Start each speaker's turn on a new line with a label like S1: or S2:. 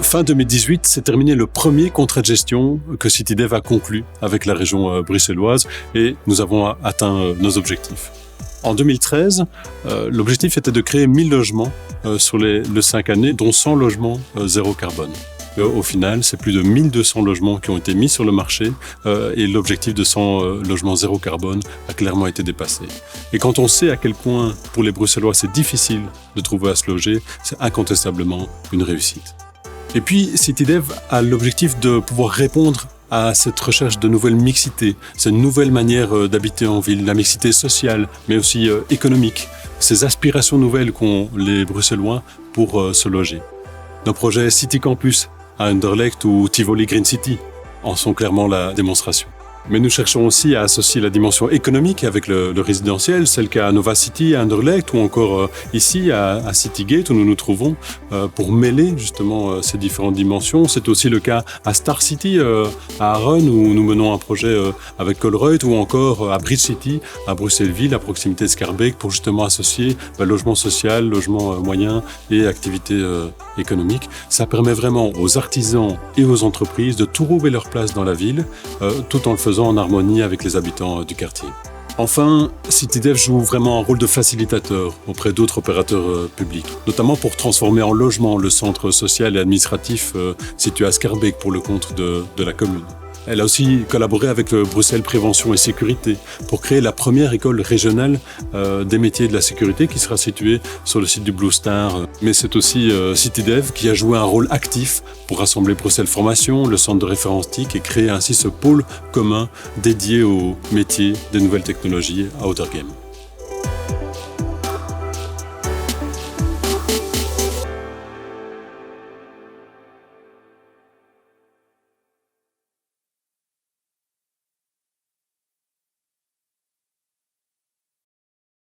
S1: Fin 2018, s'est terminé le premier contrat de gestion que CityDev a conclu avec la région bruxelloise et nous avons atteint nos objectifs. En 2013, l'objectif était de créer 1000 logements sur les 5 années, dont 100 logements zéro carbone. Au final, c'est plus de 1200 logements qui ont été mis sur le marché et l'objectif de 100 logements zéro carbone a clairement été dépassé. Et quand on sait à quel point pour les Bruxellois c'est difficile de trouver à se loger, c'est incontestablement une réussite. Et puis, CityDev a l'objectif de pouvoir répondre à cette recherche de nouvelles mixités, cette nouvelle manière d'habiter en ville, la mixité sociale, mais aussi économique, ces aspirations nouvelles qu'ont les Bruxellois pour se loger. Nos projets City Campus à Anderlecht ou Tivoli Green City en sont clairement la démonstration. Mais nous cherchons aussi à associer la dimension économique avec le résidentiel, celle qu'a Nova City à Anderlecht ou encore ici à Citygate où nous nous trouvons pour mêler justement ces différentes dimensions. C'est aussi le cas à Star City à Arun où nous menons un projet avec Colruyt ou encore à Bridge City à Bruxelles-Ville à proximité de Schaerbeek pour justement associer logement social, logement moyen et activité économique. Ça permet vraiment aux artisans et aux entreprises de trouver leur place dans la ville tout en le faisant en harmonie avec les habitants du quartier. Enfin, CityDev joue vraiment un rôle de facilitateur auprès d'autres opérateurs publics, notamment pour transformer en logement le centre social et administratif situé à Schaerbeek pour le compte de la commune. Elle a aussi collaboré avec le Bruxelles Prévention et Sécurité pour créer la première école régionale des métiers de la sécurité qui sera située sur le site du Blue Star. Mais c'est aussi CityDev qui a joué un rôle actif pour rassembler Bruxelles Formation, le centre de référence TIC et créer ainsi ce pôle commun dédié aux métiers des nouvelles technologies à Outergem.